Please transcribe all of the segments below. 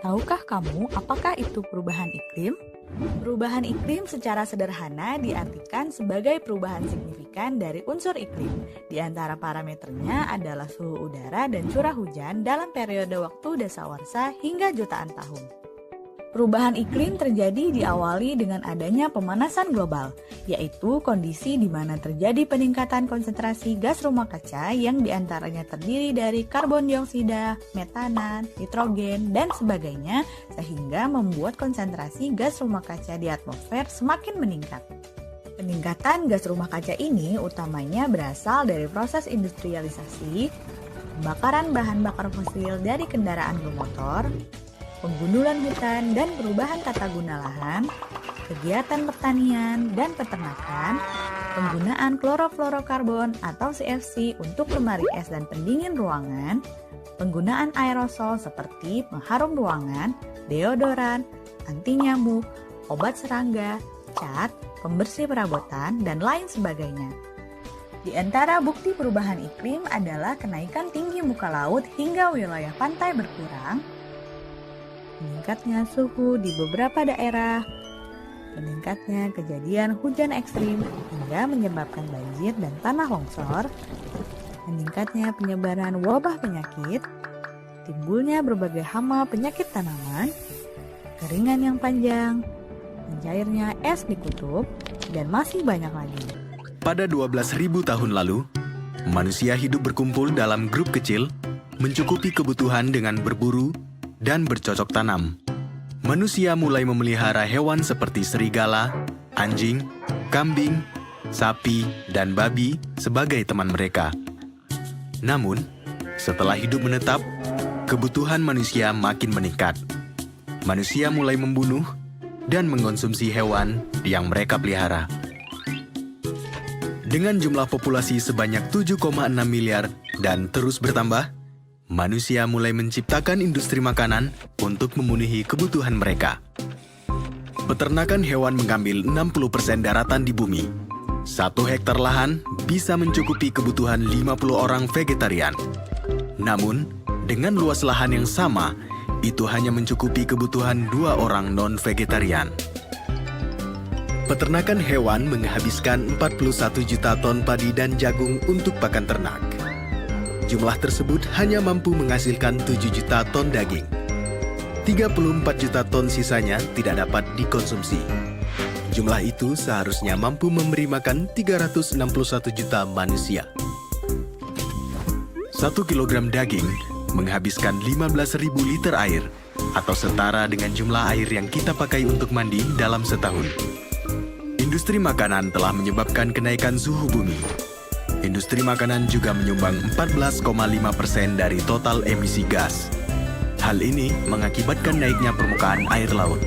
Tahukah kamu apakah itu perubahan iklim? Perubahan iklim secara sederhana diartikan sebagai perubahan signifikan dari unsur iklim. Di antara parameternya adalah suhu udara dan curah hujan dalam periode waktu dasawarsa hingga jutaan tahun. Perubahan iklim terjadi diawali dengan adanya pemanasan global, yaitu kondisi di mana terjadi peningkatan konsentrasi gas rumah kaca yang diantaranya terdiri dari karbon dioksida, metana, nitrogen, dan sebagainya, sehingga membuat konsentrasi gas rumah kaca di atmosfer semakin meningkat. Peningkatan gas rumah kaca ini utamanya berasal dari proses industrialisasi, pembakaran bahan bakar fosil dari kendaraan bermotor, penggundulan hutan dan perubahan tata guna lahan, kegiatan pertanian dan peternakan, penggunaan klorofluorokarbon atau CFC untuk lemari es dan pendingin ruangan, penggunaan aerosol seperti pengharum ruangan, deodoran, anti nyamuk, obat serangga, cat, pembersih perabotan, dan lain sebagainya. Di antara bukti perubahan iklim adalah kenaikan tinggi muka laut hingga wilayah pantai berkurang, meningkatnya suhu di beberapa daerah, meningkatnya kejadian hujan ekstrim hingga menyebabkan banjir dan tanah longsor, meningkatnya penyebaran wabah penyakit, timbulnya berbagai hama penyakit tanaman, keringan yang panjang, mencairnya es di kutub, dan masih banyak lagi. Pada 12.000 tahun lalu, manusia hidup berkumpul dalam grup kecil, mencukupi kebutuhan dengan berburu dan bercocok tanam. Manusia mulai memelihara hewan seperti serigala, anjing, kambing, sapi, dan babi sebagai teman mereka. Namun, setelah hidup menetap, kebutuhan manusia makin meningkat. Manusia mulai membunuh dan mengkonsumsi hewan yang mereka pelihara. Dengan jumlah populasi sebanyak 7,6 miliar dan terus bertambah, manusia mulai menciptakan industri makanan untuk memenuhi kebutuhan mereka. Peternakan hewan mengambil 60% daratan di bumi. 1 hektar lahan bisa mencukupi kebutuhan 50 orang vegetarian. Namun, dengan luas lahan yang sama, itu hanya mencukupi kebutuhan 2 orang non-vegetarian. Peternakan hewan menghabiskan 41 juta ton padi dan jagung untuk pakan ternak. Jumlah tersebut hanya mampu menghasilkan 7 juta ton daging. 34 juta ton sisanya tidak dapat dikonsumsi. Jumlah itu seharusnya mampu memberi makan 361 juta manusia. 1 kilogram daging menghabiskan 15.000 liter air, atau setara dengan jumlah air yang kita pakai untuk mandi dalam setahun. Industri makanan telah menyebabkan kenaikan suhu bumi. Industri makanan juga menyumbang 14,5% dari total emisi gas. Hal ini mengakibatkan naiknya permukaan air laut.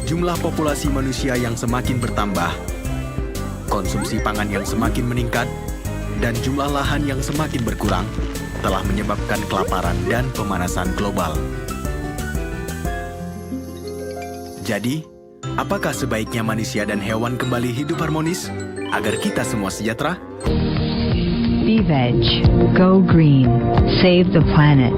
Jumlah populasi manusia yang semakin bertambah, konsumsi pangan yang semakin meningkat, dan jumlah lahan yang semakin berkurang telah menyebabkan kelaparan dan pemanasan global. Jadi, apakah sebaiknya manusia dan hewan kembali hidup harmonis agar kita semua sejahtera? Be veg, go green, save the planet.